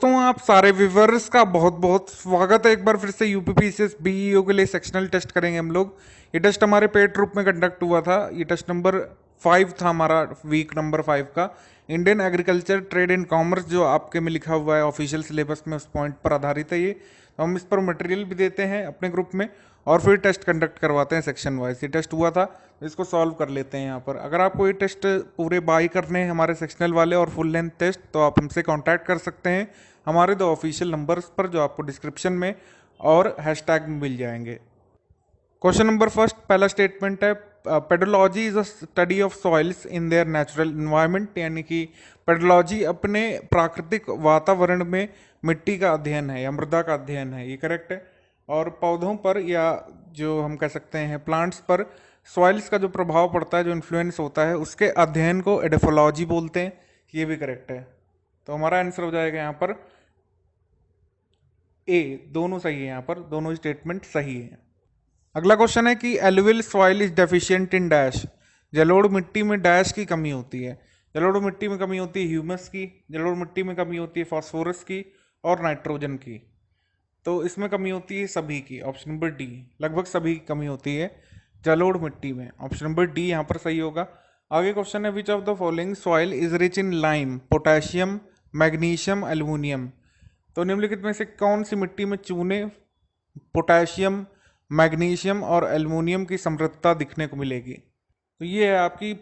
दोस्तों आप सारे व्यूवर्स का बहुत बहुत स्वागत है एक बार फिर से यूपीपीसीएस बीईओ के लिए सेक्शनल टेस्ट करेंगे हम लोग। ये टेस्ट हमारे पेड रूप में कंडक्ट हुआ था। ये टेस्ट नंबर 5 था हमारा, वीक नंबर 5 का। Indian agriculture trade and commerce जो आपके में लिखा हुआ है ऑफिशियल सिलेबस में, उस पॉइंट पर आधारित है ये। तो हम इस पर मटेरियल भी देते हैं अपने ग्रुप में और फिर टेस्ट कंडक्ट करवाते हैं सेक्शन वाइज। ये टेस्ट हुआ था तो इसको सॉल्व कर लेते हैं यहाँ पर। अगर आपको ये टेस्ट पूरे बाई करने हैं हमारे सेक्शनल वाले और फुल लेंथ टेस्ट, तो आप हमसे कांटेक्ट कर सकते हैं हमारे 2 ऑफिशियल नंबर्स पर जो आपको डिस्क्रिप्शन में और हैशटैग में मिल जाएंगे। क्वेश्चन नंबर फर्स्ट, पहला स्टेटमेंट है pedology is a study of soils in their natural environment, यानी कि पेडोलॉजी अपने प्राकृतिक वातावरण में मिट्टी का अध्ययन है या मृदा का अध्ययन है, ये करेक्ट है। और पौधों पर या जो हम कह सकते हैं प्लांट्स पर सॉइल्स का जो प्रभाव पड़ता है, जो इन्फ्लुएंस होता है, उसके अध्ययन को एडोफोलॉजी बोलते हैं, ये भी करेक्ट है। तो हमारा आंसर हो जाएगा यहाँ पर ए, दोनों सही है, यहाँ पर दोनों स्टेटमेंट सही है। अगला क्वेश्चन है कि alluvial soil is deficient in dash, जलोढ़ मिट्टी में डैश की कमी होती है। जलोढ़ मिट्टी में कमी होती है ह्यूमस की, जलोढ़ मिट्टी में कमी होती है फास्फोरस की और नाइट्रोजन की। तो इसमें कमी होती है सभी की, ऑप्शन नंबर डी, लगभग सभी की कमी होती है जलोढ़ मिट्टी में, ऑप्शन नंबर डी यहाँ पर सही होगा। आगे क्वेश्चन है which of the following soil is rich in lime, potassium, magnesium, aluminium. तो निम्नलिखित में से कौन सी मिट्टी में चूने, पोटेशियम, मैग्नीशियम और एल्युमिनियम की समृद्धता दिखने को मिलेगी? तो ये है आपकी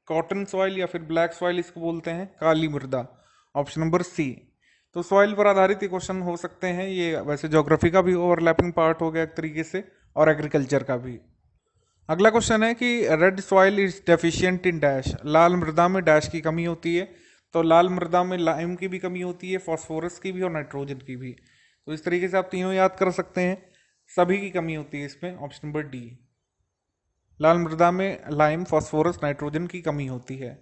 कॉटन सॉइल या फिर ब्लैक सॉइल इसको बोलते हैं, काली मृदा, ऑप्शन नंबर सी। तो सॉइल पर आधारित ये क्वेश्चन हो सकते हैं। ये वैसे ज्योग्राफी का भी ओवरलैपिंग पार्ट हो गया एक तरीके से और एग्रीकल्चर का भी। अगला क्वेश्चन है कि red soil is deficient in dash, लाल मृदा में डैश की कमी होती है। तो लाल मृदा में लाइम की भी कमी होती है, फास्फोरस की भी और नाइट्रोजन की भी। तो इस तरीके से आप तीनों याद कर सकते हैं, सभी की कमी होती है इसमें, ऑप्शन नंबर डी। लाल मृदा में लाइम, फास्फोरस, नाइट्रोजन की कमी होती है।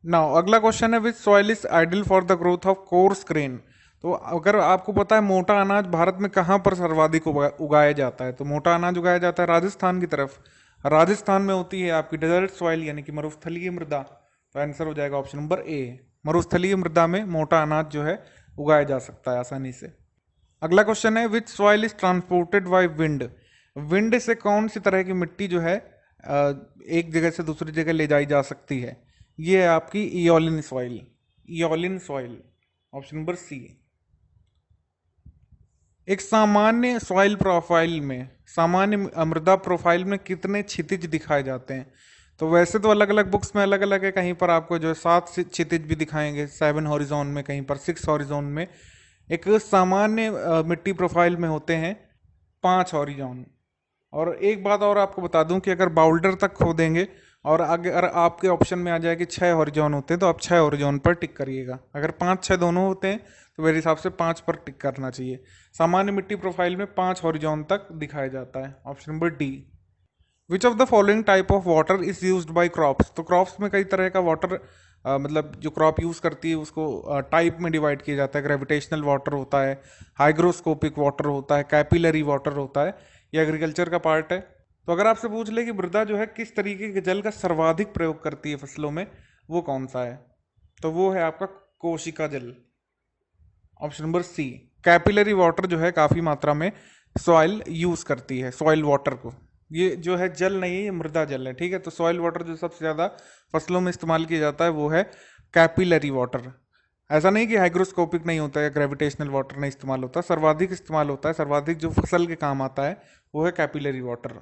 नाउ अगला क्वेश्चन है विच soil is ideal for the growth of coarse grain. तो अगर आपको पता है मोटा अनाज भारत में कहाँ पर सर्वाधिक उगाया जाता है, तो मोटा अनाज उगाया जाता है राजस्थान की तरफ। राजस्थान में होती है आपकी डेजर्ट सॉइल यानी कि मरुस्थलीय मृदा। तो आंसर हो जाएगा ऑप्शन नंबर ए, मरुस्थलीय मृदा में मोटा अनाज जो है उगाया जा सकता है आसानी से। अगला क्वेश्चन है विच soil is transported by wind. Wind से कौन सी तरह की मिट्टी जो है एक जगह से दूसरी जगह ले जाई जा सकती है? ये है आपकी aeolian soil, aeolian soil, option number C. एक सामान्य सॉइल प्रोफाइल में, सामान्य मृदा प्रोफाइल में कितने क्षितिज दिखाए जाते हैं? तो वैसे तो अलग अलग बुक्स में अलग अलग है, कहीं पर आपको जो है 7 क्षितिज भी दिखाएंगे, 7 हॉरिजॉन में, कहीं पर 6 हॉरिजॉन में। एक सामान्य मिट्टी प्रोफाइल में होते हैं 5 हॉरिजॉन। और एक बात और आपको बता दूं कि अगर बाउल्डर तक खोदेंगे और अगर आपके ऑप्शन में आ जाए कि 6 हॉरिजॉन होते हैं, तो आप 6 हॉरिजॉन पर टिक करिएगा। अगर 5-6 दोनों होते हैं तो मेरे हिसाब से 5 पर टिक करना चाहिए। सामान्य मिट्टी प्रोफाइल में 5 हॉरिजॉन तक दिखाया जाता है, option number D. Which of the following type of water is used by crops. तो क्रॉप्स में कई तरह का वाटर मतलब जो क्रॉप यूज करती है उसको टाइप में डिवाइड किया जाता है। ग्रेविटेशनल वाटर होता है, हाइग्रोस्कोपिक वाटर होता है, कैपिलरी वाटर होता है। ये एग्रीकल्चर का पार्ट है। तो अगर आपसे पूछ ले कि मृदा जो है किस तरीके के जल का सर्वाधिक प्रयोग करती है फसलों में, वो कौन सा है? तो वो है आपका कोशिका जल, option number C. Capillary water जो है काफी मात्रा में सॉइल यूज करती है, सॉइल वाटर को। ये जो है जल नहीं है, ये मृदा जल है, ठीक है। तो सॉइल वाटर जो सबसे ज्यादा फसलों में इस्तेमाल किया जाता है वो है कैपिलरी वाटर। ऐसा नहीं कि हाइग्रोस्कोपिक नहीं होता है, ग्रेविटेशनल वाटर नहीं इस्तेमाल होता, सर्वाधिक इस्तेमाल होता है। सर्वाधिक जो फसल के काम आता है वो है capillary water.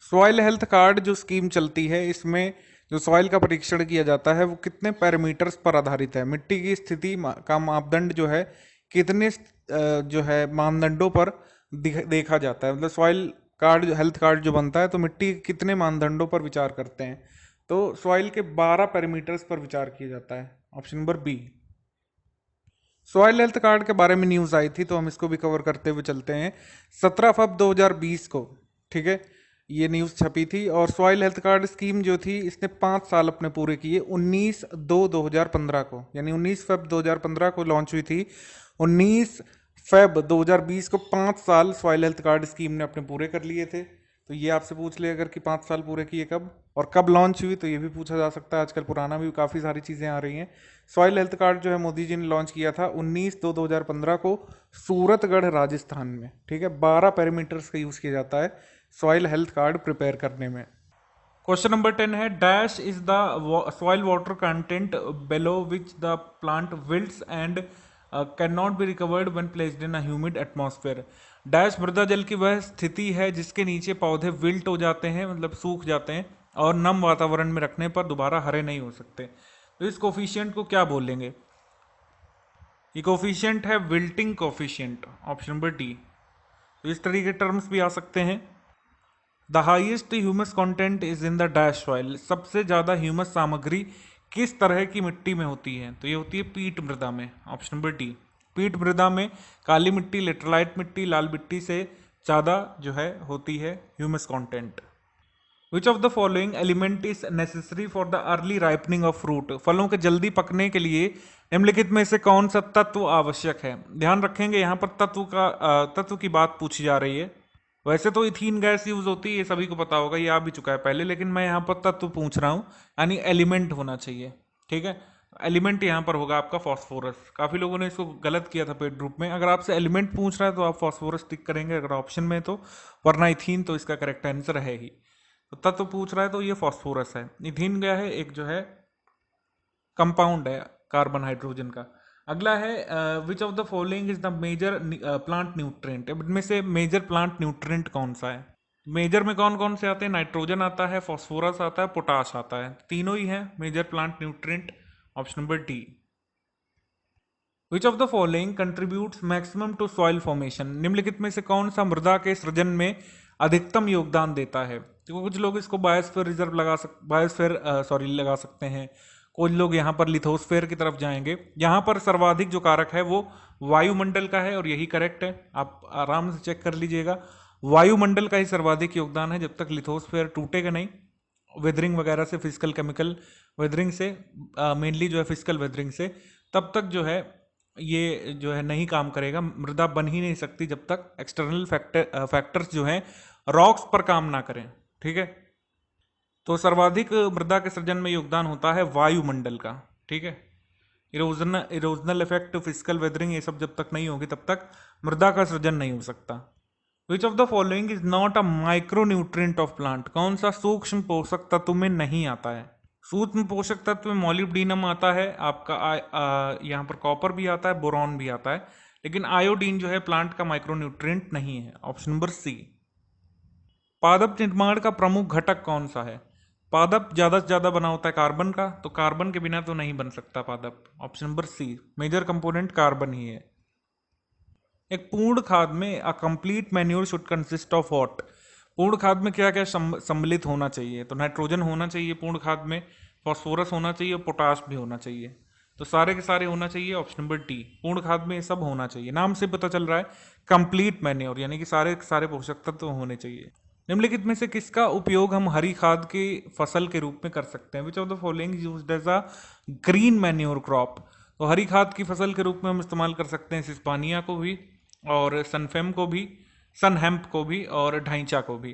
Soil health card जो स्कीम चलती है, इसमें जो सॉइल का परीक्षण किया जाता है वो कितने पैरामीटर्स पर आधारित है? मिट्टी की स्थिति का मापदंड जो है कितने जो है मानदंडों पर देखा जाता है? मतलब सॉइल कार्ड, हेल्थ कार्ड जो बनता है, तो मिट्टी के कितने मानदंडों पर विचार करते हैं? तो सॉइल के 12 पैरामीटर्स पर विचार किया जाता है, option number B. Soil health card के बारे में न्यूज आई थी तो हम इसको भी कवर करते हुए चलते हैं। 17 फरवरी 2020 को, ठीक है, ये न्यूज छपी थी। और सॉइल हेल्थ कार्ड स्कीम जो थी इसने 5 साल अपने पूरे किए। 19/2/2015 को, यानी 19 फरवरी 2015 को लॉन्च हुई थी। 19 फरवरी 2020 को 5 साल सॉइल हेल्थ कार्ड स्कीम ने अपने पूरे कर लिए थे। तो ये आपसे पूछ ले अगर कि 5 साल पूरे किए कब, और कब लॉन्च हुई, तो ये भी पूछा जा सकता है। आजकल पुराना भी काफ़ी सारी चीज़ें आ रही हैं। सॉइल हेल्थ कार्ड जो है मोदी जी ने लॉन्च किया था 19/2/2015 को सूरतगढ़ राजस्थान में। ठीक है, 12 पैरामीटर्स का यूज़ किया जाता है सॉइल हेल्थ कार्ड प्रिपेयर करने में। क्वेश्चन नंबर 10 है, dash is the soil water content below which the plant wilts and can not be recovered when placed in a humid atmosphere. Dash मृदा जल की वह स्थिति है जिसके नीचे पौधे विल्ट हो जाते हैं, मतलब सूख जाते हैं, और नम वातावरण में रखने पर दोबारा हरे नहीं हो सकते। तो इस कोफिशिएंट को क्या बोलेंगे? ये कोफिशिएंट है wilting coefficient, option number D. तो इस तरीके के टर्म्स भी आ सकते हैं। The highest humus content is in the dash soil. सबसे ज्यादा ह्यूमस सामग्री किस तरह की मिट्टी में होती है? तो ये होती है पीट मृदा में, ऑप्शन नंबर डी। पीट मृदा में काली मिट्टी, लेटराइट मिट्टी, लाल मिट्टी से ज्यादा जो है होती है humus content. Which of the following element is necessary for the early ripening of fruit. फलों के जल्दी पकने के लिए निम्नलिखित में से कौन सा तत्व आवश्यक है? ध्यान रखेंगे यहाँ पर तत्व की बात पूछी जा रही है। वैसे तो इथीन गैस यूज होती है, ये सभी को पता होगा, ये आ भी चुका है पहले, लेकिन मैं यहाँ पर तत्व पूछ रहा हूँ, यानी एलिमेंट होना चाहिए। ठीक है, एलिमेंट यहाँ पर होगा आपका फॉस्फोरस। काफी लोगों ने इसको गलत किया था पेड ग्रुप में। अगर आपसे एलिमेंट पूछ रहा है तो आप फॉस्फोरस टिक करेंगे अगर ऑप्शन में, तो वरना इथीन तो इसका करेक्ट आंसर है ही। तो तत्व पूछ रहा है तो ये फॉस्फोरस है। इथीन क्या है? एक जो है कंपाउंड है कार्बन हाइड्रोजन का। अगला है which of the following is the major plant nutrient. इनमें से मेजर प्लांट न्यूट्रिएंट कौन सा है? मेजर में कौन कौन से आते हैं? नाइट्रोजन आता है, फॉस्फोरस आता है, पोटाश आता है, तीनों ही है major plant nutrient, option number D. Which of the following contributes maximum to soil formation. निम्नलिखित में से कौन सा मृदा के सृजन में अधिकतम योगदान देता है? तो कुछ लोग इसको बायोस्फीयर रिजर्व लगा सकते हैं, कुछ लोग यहाँ पर लिथोस्फेयर की तरफ जाएंगे। यहाँ पर सर्वाधिक जो कारक है वो वायुमंडल का है, और यही करेक्ट है। आप आराम से चेक कर लीजिएगा, वायुमंडल का ही सर्वाधिक योगदान है। जब तक लिथोस्फेयर टूटेगा नहीं वेदरिंग वगैरह से, फिजिकल केमिकल वेदरिंग से, मेनली जो है फिजिकल वेदरिंग से, तब तक जो है ये जो है नहीं काम करेगा। मृदा बन ही नहीं सकती जब तक एक्सटर्नल फैक्टर्स जो हैं रॉक्स पर काम ना करें। ठीक है, तो सर्वाधिक मृदा के सृजन में योगदान होता है वायुमंडल का। ठीक है, इरोजनल इफेक्ट, फिजिकल वेदरिंग, ये सब जब तक नहीं होगी तब तक मृदा का सृजन नहीं हो सकता। विच of the following is not a micro nutrient of plant. कौन सा सूक्ष्म पोषक तत्व में नहीं आता है? सूक्ष्म पोषक तत्व में मॉलिब्डेनम आता है आपका, यहाँ पर कॉपर भी आता है, बोरॉन भी आता है, लेकिन आयोडीन जो है प्लांट का माइक्रो न्यूट्रिएंट नहीं है, ऑप्शन नंबर सी। पादप निर्माण का प्रमुख घटक कौन सा है? पादप ज्यादा से ज्यादा बना होता है कार्बन का, तो कार्बन के बिना तो नहीं बन सकता पादप, option number C. Major component carbon ही है। एक पूर्ण खाद में a complete manure should consist of what. पूर्ण खाद में क्या क्या सम्मिलित होना चाहिए? तो नाइट्रोजन होना चाहिए पूर्ण खाद में, फॉस्फोरस होना चाहिए, और पोटाश भी होना चाहिए। तो सारे के सारे होना चाहिए, ऑप्शन नंबर डी। पूर्ण खाद में ये सब होना चाहिए। नाम से पता चल रहा है कंप्लीट मैन्योर, यानी कि सारे के सारे पोषक तत्व होने चाहिए। निम्नलिखित में से किसका उपयोग हम हरी खाद की फसल के रूप में कर सकते हैं? Which of the following used as a green manure crop. तो हरी खाद की फसल के रूप में हम इस्तेमाल कर सकते हैं सिस्पानिया को भी, और सनफेम को भी, सनहेम्प को भी, और ढांचा को भी।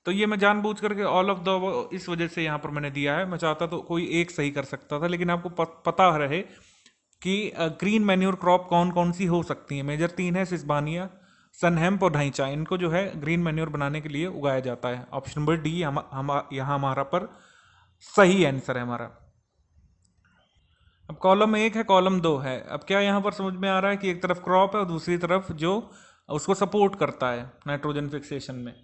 तो ये मैं जानबूझ करके ऑल ऑफ द इस वजह से यहाँ पर मैंने दिया है। मैं चाहता तो कोई एक सही कर सकता था, लेकिन आपको पता रहे कि ग्रीन मैन्योर क्रॉप कौन कौन सी हो सकती है। मेजर 3 है, सिस्बानिया, सनहेम्प और ढांचा। इनको जो है ग्रीन मैन्योर बनाने के लिए उगाया जाता है, ऑप्शन नंबर डी यहाँ हमारा पर सही आंसर है हमारा। अब कॉलम 1 है, कॉलम 2 है। अब क्या यहाँ पर समझ में आ रहा है कि एक तरफ क्रॉप है और दूसरी तरफ जो उसको सपोर्ट करता है नाइट्रोजन फिक्सेशन में।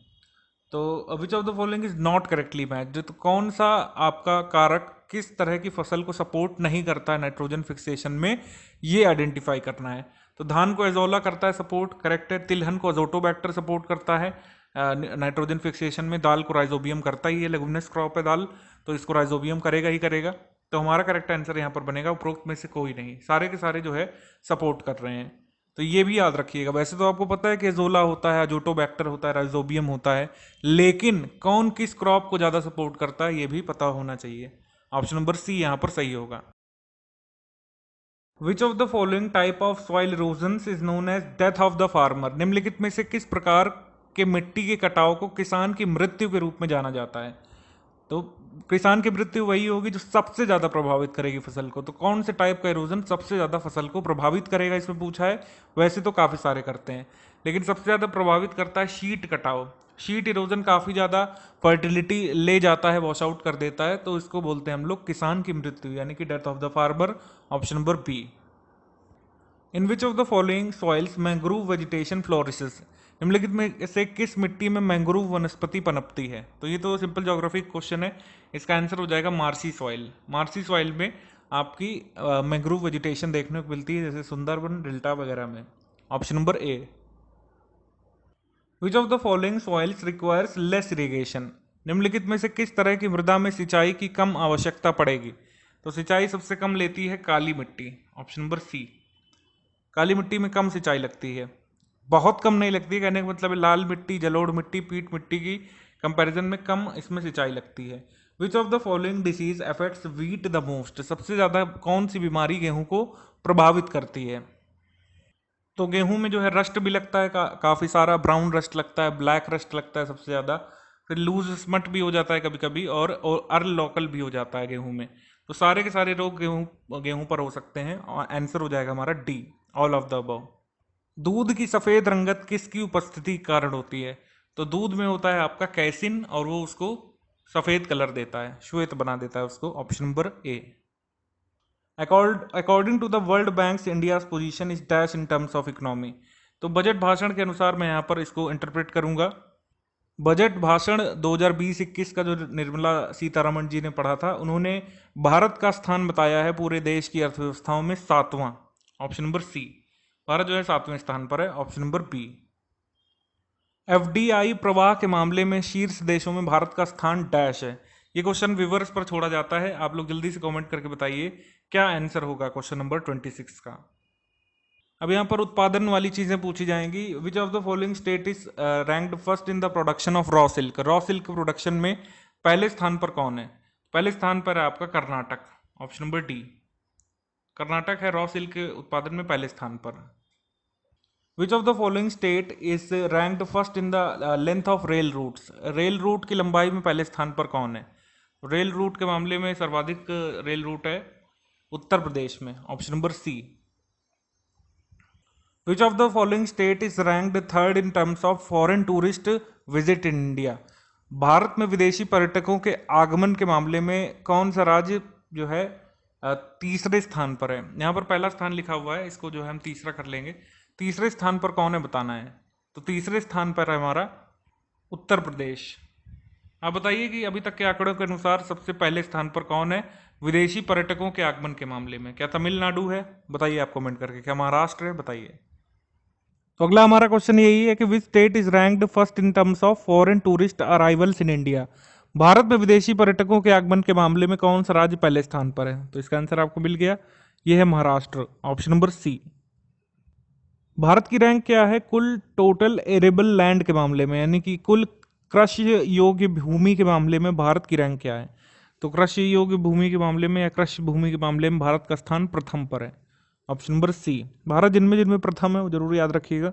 तो विच of the following is not correctly matched. तो कौन सा आपका कारक किस तरह की फसल को सपोर्ट नहीं करता है नाइट्रोजन फिक्सेशन में, ये आइडेंटिफाई करना है। तो धान को एजोला करता है सपोर्ट, करेक्ट है। तिलहन को अजोटोबैक्टर सपोर्ट करता है नाइट्रोजन फिक्सेशन में। दाल को राइजोबियम करता ही है, लेगुमिनस क्रॉप है दाल, तो इसको राइजोबियम करेगा ही करेगा। तो हमारा करेक्ट आंसर यहाँ पर बनेगा उपरोक्त में से कोई नहीं, सारे के सारे जो है सपोर्ट कर रहे हैं। तो ये भी याद रखिएगा। वैसे तो आपको पता है कि एजोला होता है, अजोटोबैक्टर होता है, राइजोबियम होता है, लेकिन कौन किस क्रॉप को ज्यादा सपोर्ट करता है ये भी पता होना चाहिए। ऑप्शन नंबर सी यहाँ पर सही होगा। Which of the following type of soil erosion is known as death of the farmer. निम्नलिखित में से किस प्रकार के मिट्टी के कटाव को किसान की मृत्यु के रूप में जाना जाता है। तो किसान की मृत्यु वही होगी जो सबसे ज्यादा प्रभावित करेगी फसल को। तो कौन से टाइप का इरोजन सबसे ज्यादा फसल को प्रभावित करेगा, इसमें पूछा है। वैसे तो काफी सारे करते हैं, लेकिन सबसे ज्यादा प्रभावित करता है शीट कटाव। शीट इरोजन काफी ज्यादा फर्टिलिटी ले जाता है, वॉश आउट कर देता है, तो इसको बोलते हैं हम लोग किसान की मृत्यु, यानी कि death of the farmer. Option number B. In which of the following soils mangrove vegetation flourishes, निम्नलिखित में से किस मिट्टी में मैंग्रोव वनस्पति पनपती है। तो ये तो सिंपल ज्योग्राफी क्वेश्चन है, इसका आंसर हो जाएगा मार्सी सॉइल। मार्सी सॉइल में आपकी मैंग्रोव वेजिटेशन देखने को मिलती है, जैसे सुंदरबन, डेल्टा वगैरह में। Option number A. Which of the following soils requires less irrigation, निम्नलिखित में से किस तरह की मृदा में सिंचाई की कम आवश्यकता पड़ेगी। तो सिंचाई सबसे कम लेती है काली मिट्टी। ऑप्शन नंबर सी। काली मिट्टी में कम सिंचाई लगती है, बहुत कम नहीं लगती है, कहने का मतलब है लाल मिट्टी, जलोढ़ मिट्टी, पीट मिट्टी की कंपैरिजन में कम इसमें सिंचाई लगती है। Which of the following disease affects wheat the most, सबसे ज्यादा कौन सी बीमारी गेहूं को प्रभावित करती है। तो गेहूं में जो है रस्ट भी लगता है, काफी सारा ब्राउन रस्ट लगता है, ब्लैक रस्ट लगता है सबसे ज्यादा, फिर लूज स्मट भी हो जाता है कभी कभी, और अर्ल लोकल भी हो जाता है गेहूं में। तो सारे के सारे रोग गेहूं गेहूं पर हो सकते हैं, और आंसर हो जाएगा हमारा D, all of the above. दूध की सफेद रंगत किसकी उपस्थिति के कारण होती है। तो दूध में होता है आपका कैसिन, और वो उसको सफेद कलर देता है, श्वेत बना देता है उसको। Option number A. According to the World Bank India position is dash in terms of economy. तो बजट भाषण के अनुसार मैं यहाँ पर इसको इंटरप्रेट करूंगा। बजट भाषण 2020-21 का जो निर्मला सीतारमण जी ने पढ़ा था, उन्होंने भारत का स्थान बताया है पूरे देश की अर्थव्यवस्थाओं में 7वां। Option number C. भारत जो है 7वें स्थान पर है। Option number B. एफडीआई प्रवाह के मामले में शीर्ष देशों में भारत का स्थान डैश है। ये क्वेश्चन विवर्स पर छोड़ा जाता है, आप लोग जल्दी से कमेंट करके बताइए क्या आंसर होगा क्वेश्चन नंबर 26 का। अब यहाँ पर उत्पादन वाली चीजें पूछी जाएंगी। विच of the following state is ranked first in the production of raw silk, raw silk production में पहले स्थान पर कौन है। पहले स्थान पर है आपका Karnataka. Option number D, Karnataka है रॉ सिल्क के उत्पादन में पहले स्थान पर। Which of the following state is ranked first in the length of rail routes, rail route की लंबाई में पहले स्थान पर कौन है। रेल रूट के मामले में सर्वाधिक रेल रूट है उत्तर प्रदेश में। Option number C. Which of the following state is ranked third in terms of foreign tourist visit in India, Bharat में विदेशी पर्यटकों के आगमन के मामले में कौन सा राज्य जो है तीसरे स्थान पर है। यहाँ पर पहला स्थान लिखा हुआ है, इसको जो है हम तीसरा कर लेंगे। तीसरे स्थान पर कौन है बताना है। तो तीसरे स्थान पर है हमारा उत्तर प्रदेश। आप बताइए कि अभी तक के आंकड़ों के अनुसार सबसे पहले स्थान पर कौन है विदेशी पर्यटकों के आगमन के मामले में। क्या तमिलनाडु है, बताइए आप कमेंट करके। क्या महाराष्ट्र है, बताइए। तो अगला हमारा क्वेश्चन यही है कि which state is ranked first in terms of foreign tourist arrivals in India, Bharat में विदेशी पर्यटकों के आगमन के मामले में कौन सा राज्य पहले स्थान पर है। तो इसका आंसर आपको मिल गया, यह है Maharashtra. Option number C. Bharat की रैंक क्या है कुल टोटल एरेबल लैंड के मामले में, यानी कि कुल कृषि योग्य भूमि के मामले में भारत की रैंक क्या है। तो कृषि योग्य भूमि के मामले में या कृषि भूमि के मामले में भारत का स्थान प्रथम पर है। Option number C. भारत जिनमें जिनमें प्रथम है वो जरूर याद रखिएगा।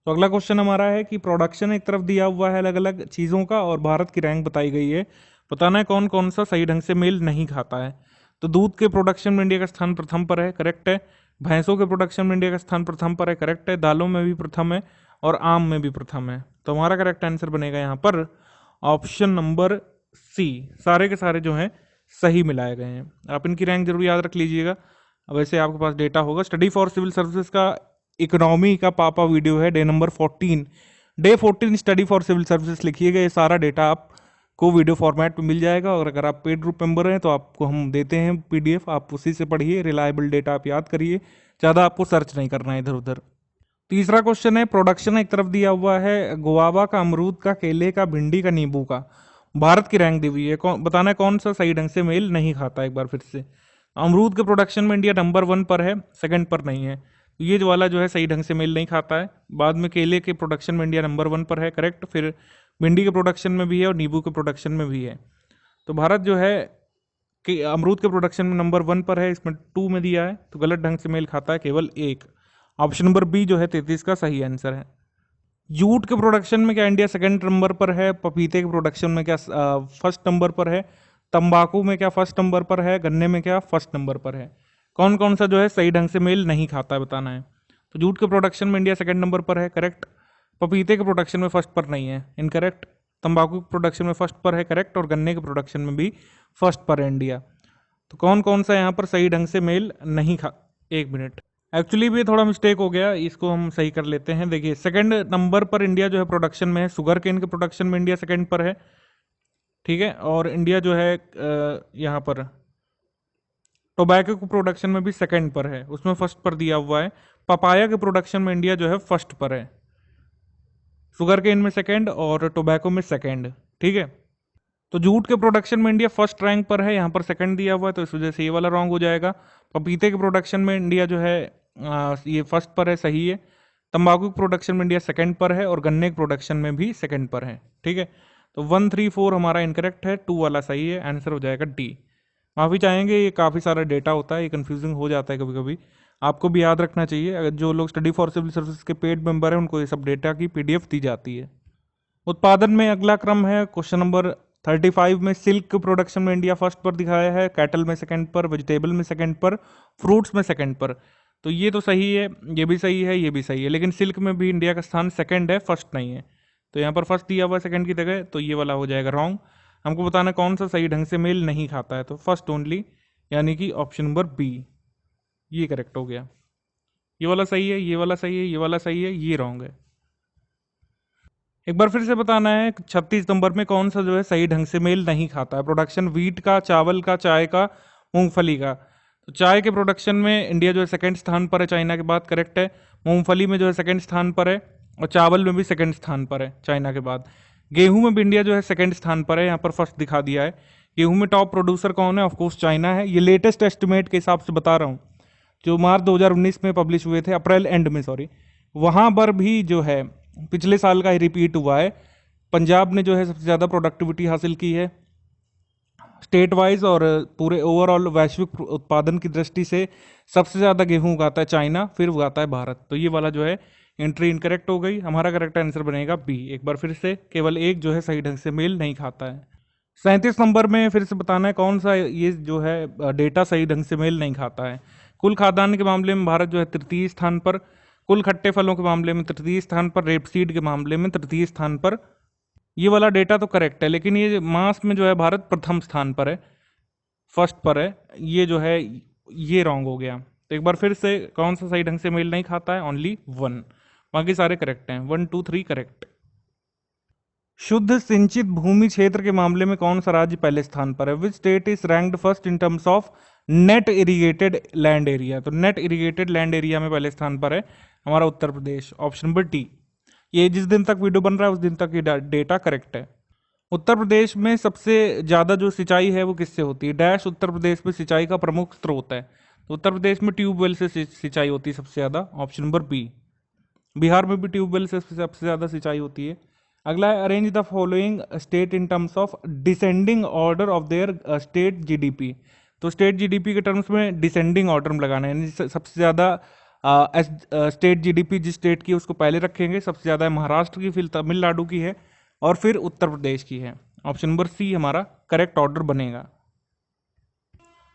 तो अगला क्वेश्चन हमारा है कि प्रोडक्शन एक तरफ दिया हुआ है अलग अलग चीज़ों का, और भारत की रैंक बताई गई है, बताना है कौन कौन सा सही ढंग से मेल नहीं खाता है। तो दूध के प्रोडक्शन में इंडिया का स्थान प्रथम पर है, करेक्ट है। भैंसों के प्रोडक्शन में इंडिया का स्थान प्रथम पर है, करेक्ट है। दालों में भी प्रथम है, और आम में भी प्रथम है। तो हमारा करेक्ट आंसर बनेगा यहाँ पर ऑप्शन नंबर सी। सारे के सारे जो हैं सही मिलाए गए हैं। आप इनकी रैंक जरूर याद रख लीजिएगा। वैसे आपके पास डेटा होगा, स्टडी फॉर सिविल सर्विसेज का इकोनॉमी का पापा वीडियो है, day number 14, day 14 study for civil services लिखिएगा। ये सारा डेटा आपको वीडियो फॉर्मेट में मिल जाएगा, और अगर आप पेड ग्रुप मेंबर हैं तो आपको हम देते हैं पीडीएफ, आप उसी से पढ़िए। रिलायबल डेटा आप याद करिए, ज़्यादा आपको सर्च नहीं करना है इधर उधर। तीसरा क्वेश्चन है, प्रोडक्शन एक तरफ दिया हुआ है गुआवा का, अमरूद का, केले का, भिंडी का, नींबू का, भारत की रैंक दी हुई है, बताना है कौन सा सही ढंग से मेल नहीं खाता। एक बार फिर से, अमरूद के प्रोडक्शन में इंडिया नंबर 1 पर है, सेकंड पर नहीं है। ये जो वाला जो है सही ढंग से मेल नहीं खाता है। बाद में केले के प्रोडक्शन में इंडिया नंबर 1 पर है, करेक्ट। फिर भिंडी के प्रोडक्शन में भी है, और नींबू के प्रोडक्शन में भी है। तो भारत जो है कि अमरूद के प्रोडक्शन में नंबर 1 पर है, इसमें 2 में दिया है, तो गलत ढंग से मेल खाता है केवल एक। ऑप्शन नंबर बी जो है 33 का सही आंसर है। जूट के प्रोडक्शन में क्या इंडिया सेकंड नंबर पर है? पपीते के प्रोडक्शन में क्या फर्स्ट नंबर पर है? तंबाकू में क्या फर्स्ट नंबर पर है? गन्ने में क्या फर्स्ट नंबर पर है? कौन कौन सा जो है सही ढंग से मेल नहीं खाता है बताना है। तो जूट के प्रोडक्शन में इंडिया सेकंड नंबर पर है, करेक्ट। पपीते के प्रोडक्शन में फर्स्ट पर नहीं है, इनकरेक्ट। तंबाकू के प्रोडक्शन में फर्स्ट पर है, करेक्ट। और गन्ने के प्रोडक्शन में भी फर्स्ट पर है इंडिया। तो कौन कौन सा यहाँ पर सही ढंग से मेल नहीं खा, एक मिनट, एक्चुअली भी थोड़ा मिस्टेक हो गया, इसको हम सही कर लेते हैं। देखिए सेकंड नंबर पर इंडिया जो है प्रोडक्शन में है, शुगर केन के प्रोडक्शन में इंडिया सेकंड पर है, ठीक है। और इंडिया जो है यहाँ पर टोबैको के प्रोडक्शन में भी सेकंड पर है, उसमें फर्स्ट पर दिया हुआ है। पपाया के प्रोडक्शन में इंडिया जो है फर्स्ट पर है, शुगर केन में सेकंड और टोबैको में सेकंड, ठीक है। तो जूट के प्रोडक्शन में इंडिया फर्स्ट रैंक पर है, यहाँ पर सेकंड दिया हुआ है, तो इस वजह से ये वाला रॉन्ग हो जाएगा। पपीते के प्रोडक्शन में इंडिया जो है ये फर्स्ट पर है, सही है। तंबाकू के प्रोडक्शन में इंडिया सेकंड पर है और गन्ने के प्रोडक्शन में भी सेकंड पर है, ठीक है। तो 1, 3, 4 हमारा इनकरेक्ट है, 2 वाला सही है, आंसर हो जाएगा डी। माफ़ी चाहेंगे, ये काफ़ी सारा डेटा होता है, ये कन्फ्यूजिंग हो जाता है कभी कभी, आपको भी याद रखना चाहिए। अगर जो लोग स्टडी फॉर सिविल सर्विस के पेड मेंबर हैं उनको ये सब डेटा की पीडीएफ दी जाती है। उत्पादन में अगला क्रम है क्वेश्चन नंबर 35 में। सिल्क के प्रोडक्शन में इंडिया फर्स्ट पर दिखाया है, कैटल में सेकंड पर, वेजिटेबल में सेकंड पर, फ्रूट्स में सेकंड पर। तो ये तो सही है, ये भी सही है, ये भी सही है, लेकिन सिल्क में भी इंडिया का स्थान सेकंड है, फर्स्ट नहीं है। तो यहाँ पर फर्स्ट दिया हुआ है सेकंड की जगह, तो ये वाला हो जाएगा रॉन्ग। हमको बताना कौन सा सही ढंग से मेल नहीं खाता है, तो फर्स्ट ओनली, यानी कि ऑप्शन नंबर बी, ये करेक्ट हो गया। ये वाला सही है, ये वाला सही है, ये वाला सही है, ये रॉन्ग है। एक बार फिर से बताना है 36 नंबर में कौन सा जो है सही ढंग से मेल नहीं खाता है। प्रोडक्शन वीट का, चावल का, चाय का, मूंगफली का। तो चाय के प्रोडक्शन में इंडिया जो है सेकंड स्थान पर है चाइना के बाद, करेक्ट है। मूंगफली में जो है सेकंड स्थान पर है, और चावल में भी सेकंड स्थान पर है चाइना के बाद। गेहूं में भी इंडिया जो है सेकंड स्थान पर है, यहाँ पर फर्स्ट दिखा दिया है। गेहूं में टॉप प्रोड्यूसर कौन है? ऑफकोर्स चाइना है। ये लेटेस्ट एस्टिमेट के हिसाब से बता रहा हूँ, जो मार्च 2019 में पब्लिश हुए थे, अप्रैल एंड में सॉरी, वहाँ पर भी जो है पिछले साल का ही रिपीट हुआ है। पंजाब ने जो है सबसे ज़्यादा प्रोडक्टिविटी हासिल की है स्टेट वाइज, और पूरे ओवरऑल वैश्विक उत्पादन की दृष्टि से सबसे ज़्यादा गेहूं उगाता है चाइना, फिर उगाता है भारत। तो ये वाला जो है एंट्री इनकरेक्ट हो गई, हमारा करेक्ट आंसर बनेगा बी। एक बार फिर से केवल एक जो है सही ढंग से मेल नहीं खाता है। 37 नंबर में फिर से बताना है कौन सा ये जो है डेटा सही ढंग से मेल नहीं खाता है। कुल खाद्यान्न के मामले में भारत जो है तृतीय स्थान पर, कुल खट्टे फलों के मामले में तृतीय स्थान पर, रेपसीड के मामले में तृतीय स्थान पर। ये वाला डेटा तो करेक्ट है, लेकिन ये मास में जो है भारत प्रथम स्थान पर है, फर्स्ट पर है, ये जो है ये रॉन्ग हो गया। तो एक बार फिर से कौन सा सही ढंग से मेल नहीं खाता है? ओनली 1, बाकी सारे करेक्ट हैं, 1, 2, 3 करेक्ट। शुद्ध सिंचित भूमि क्षेत्र के मामले में कौन सा राज्य पहले स्थान पर है? Which state is ranked first in terms of net irrigated land area? तो नेट इरिगेटेड लैंड एरिया में पहले स्थान पर है हमारा Uttar Pradesh, option number T. ये जिस दिन तक वीडियो बन रहा है उस दिन तक ये डेटा करेक्ट है। उत्तर प्रदेश में सबसे ज़्यादा जो सिंचाई है वो किससे होती है? डैश उत्तर प्रदेश में सिंचाई का प्रमुख स्रोत है, तो उत्तर प्रदेश में ट्यूबवेल से सिंचाई होती है सबसे ज़्यादा, ऑप्शन नंबर बी। बिहार में भी ट्यूबवेल से सबसे ज़्यादा सिंचाई होती है। अगला है arrange the following state in terms of descending order of their state GDP. तो स्टेट जीडीपी के टर्म्स में डिसेंडिंग ऑर्डर में लगाना है, यानी सबसे ज़्यादा स्टेट जीडीपी जिस स्टेट की उसको पहले रखेंगे। सबसे ज़्यादा महाराष्ट्र की, फिर तमिलनाडु की है, और फिर उत्तर प्रदेश की है। ऑप्शन नंबर सी हमारा करेक्ट ऑर्डर बनेगा।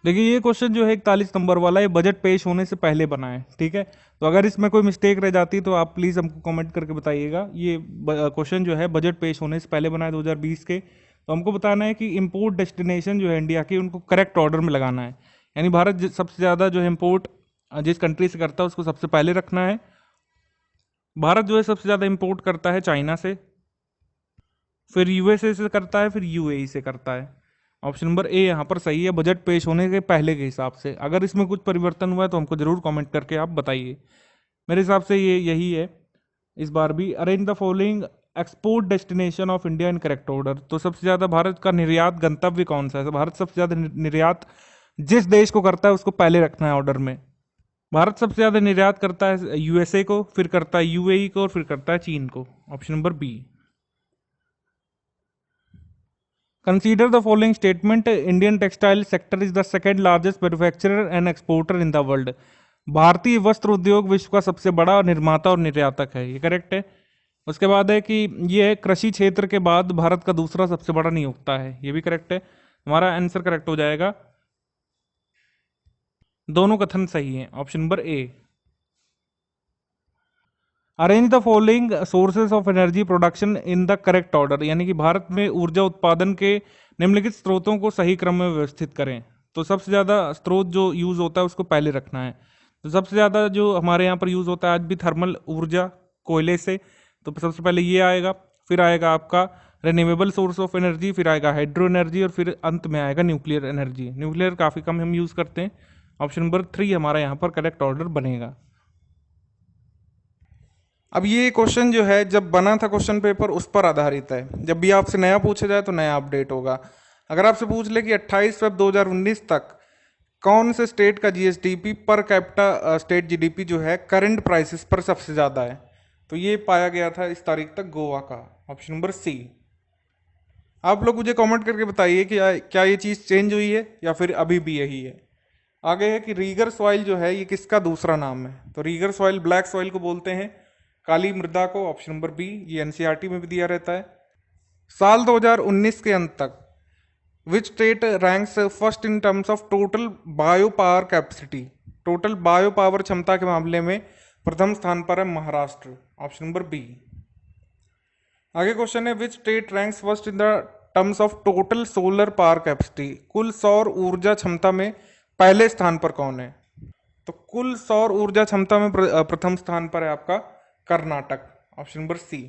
देखिए ये क्वेश्चन जो है 41 नंबर वाला, ये बजट पेश होने से पहले बना है, ठीक है। तो अगर इसमें कोई मिस्टेक रह जाती है तो आप प्लीज़ हमको कमेंट करके बताइएगा। ये क्वेश्चन जो है बजट पेश होने से पहले बना है 2020 के। तो हमको बताना है कि इम्पोर्ट डेस्टिनेशन जो है इंडिया की, उनको करेक्ट ऑर्डर में लगाना है, यानी भारत सबसे ज़्यादा जो है इम्पोर्ट जिस कंट्री से करता है उसको सबसे पहले रखना है। भारत जो है सबसे ज़्यादा इम्पोर्ट करता है चाइना से, फिर यूएसए से करता है, फिर यूएई से करता है। ऑप्शन नंबर ए यहाँ पर सही है, बजट पेश होने के पहले के हिसाब से। अगर इसमें कुछ परिवर्तन हुआ है तो हमको जरूर कमेंट करके आप बताइए। मेरे हिसाब से ये यही है इस बार भी। Arrange the following export destination of India in correct order. तो सबसे ज़्यादा भारत का निर्यात गंतव्य कौन सा है? तो भारत सबसे ज़्यादा निर्यात जिस देश को करता है उसको पहले रखना है ऑर्डर में। भारत सबसे ज़्यादा निर्यात करता है यूएसए को, फिर करता है यूएई को, और फिर करता है चीन को, option number B. Consider the following statement, Indian textile sector is the second largest manufacturer and exporter in the world. भारतीय वस्त्र उद्योग विश्व का सबसे बड़ा निर्माता और निर्यातक है, ये करेक्ट है। उसके बाद है कि ये कृषि क्षेत्र के बाद भारत का दूसरा सबसे बड़ा नियोक्ता है, ये भी करेक्ट है। हमारा आंसर करेक्ट हो जाएगा, दोनों कथन सही हैं, option number A. Arrange the following sources of energy production in the correct order, यानी कि भारत में ऊर्जा उत्पादन के निम्नलिखित स्रोतों को सही क्रम में व्यवस्थित करें। तो सबसे ज़्यादा स्रोत जो यूज़ होता है उसको पहले रखना है। तो सबसे ज़्यादा जो हमारे यहाँ पर यूज़ होता है आज भी थर्मल ऊर्जा, कोयले से, तो सबसे पहले ये आएगा। फिर आएगा आपका रिन्यूएबल सोर्स ऑफ एनर्जी, फिर आएगा हाइड्रो एनर्जी, और फिर अंत में आएगा न्यूक्लियर एनर्जी। न्यूक्लियर काफ़ी कम हम यूज़ करते हैं। ऑप्शन नंबर 3 हमारा यहाँ पर करेक्ट ऑर्डर बनेगा। अब ये क्वेश्चन जो है जब बना था क्वेश्चन पेपर उस पर आधारित है। जब भी आपसे नया पूछा जाए तो नया अपडेट होगा। अगर आपसे पूछ ले कि 28 फरवरी 2019 तक कौन से स्टेट का GSDP per capita state GDP जो है करंट प्राइसेस पर सबसे ज़्यादा है, तो ये पाया गया था इस तारीख तक गोवा का, ऑप्शन नंबर सी। आप लोग मुझे कमेंट करके बताइए कि क्या ये चीज़ चेंज हुई है या फिर अभी भी यही है। आगे है कि रीगर सॉइल जो है ये किसका दूसरा नाम है, तो रीगर सॉइल ब्लैक सॉइल को बोलते हैं, काली मृदा को, ऑप्शन नंबर बी। ये एनसीईआरटी में भी दिया रहता है। साल 2019 के अंत तक which state ranks first in terms of total bio power capacity, total bio power क्षमता के मामले में प्रथम स्थान पर है महाराष्ट्र, ऑप्शन नंबर बी। आगे क्वेश्चन है which state ranks first in the terms of total solar power capacity, कुल सौर ऊर्जा क्षमता में पहले स्थान पर कौन है, तो कुल सौर ऊर्जा क्षमता में प्रथम स्थान पर है आपका कर्नाटक, ऑप्शन नंबर सी।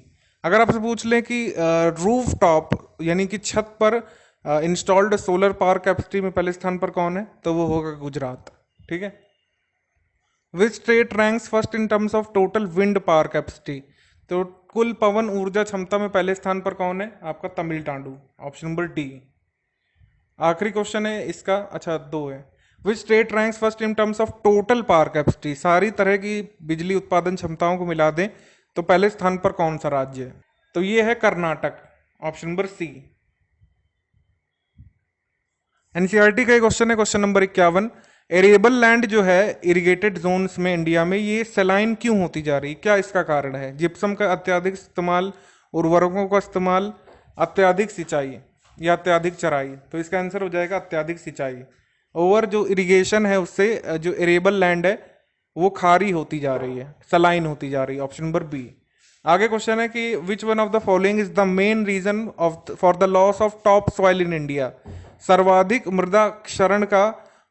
अगर आपसे पूछ लें कि रूफ टॉप यानी कि छत पर इंस्टॉल्ड सोलर पावर कैपेसिटी में पहले स्थान पर कौन है, तो वो होगा गुजरात। ठीक है। Which state ranks first in terms of total wind power capacity, तो कुल पवन ऊर्जा क्षमता में पहले स्थान पर कौन है, आपका तमिलनाडु, ऑप्शन नंबर डी। आखिरी क्वेश्चन है इसका, अच्छा दो है। Which state ranks first in terms of total power capacity, सारी तरह की बिजली उत्पादन क्षमताओं को मिला दें तो पहले स्थान पर कौन सा राज्य है, तो ये है Karnataka, option number C. NCERT का क्वेश्चन है, क्वेश्चन नंबर 51। एरिएबल लैंड जो है इरिगेटेड जोन्स में इंडिया में ये सलाइन क्यों होती जा रही, क्या इसका कारण है? जिप्सम का अत्यधिक इस्तेमाल, उर्वरकों का इस्तेमाल, अत्यधिक सिंचाई या अत्यधिक चराई, तो इसका आंसर हो जाएगा अत्यधिक सिंचाई। ओवर जो इरिगेशन है उससे जो एरिएबल लैंड है वो खारी होती जा रही है, सलाइन होती जा रही है, ऑप्शन नंबर बी। आगे क्वेश्चन है कि which one of the following is the main reason of for the loss of top soil in India, सर्वाधिक मृदा क्षरण का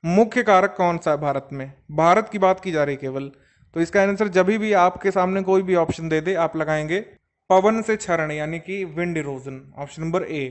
मुख्य कारक कौन सा है भारत में? भारत की बात की जा रही केवल, तो इसका आंसर जब भी आपके सामने कोई भी ऑप्शन दे दे आप लगाएंगे पवन से क्षरण यानी कि विंड इरोजन, ऑप्शन नंबर ए।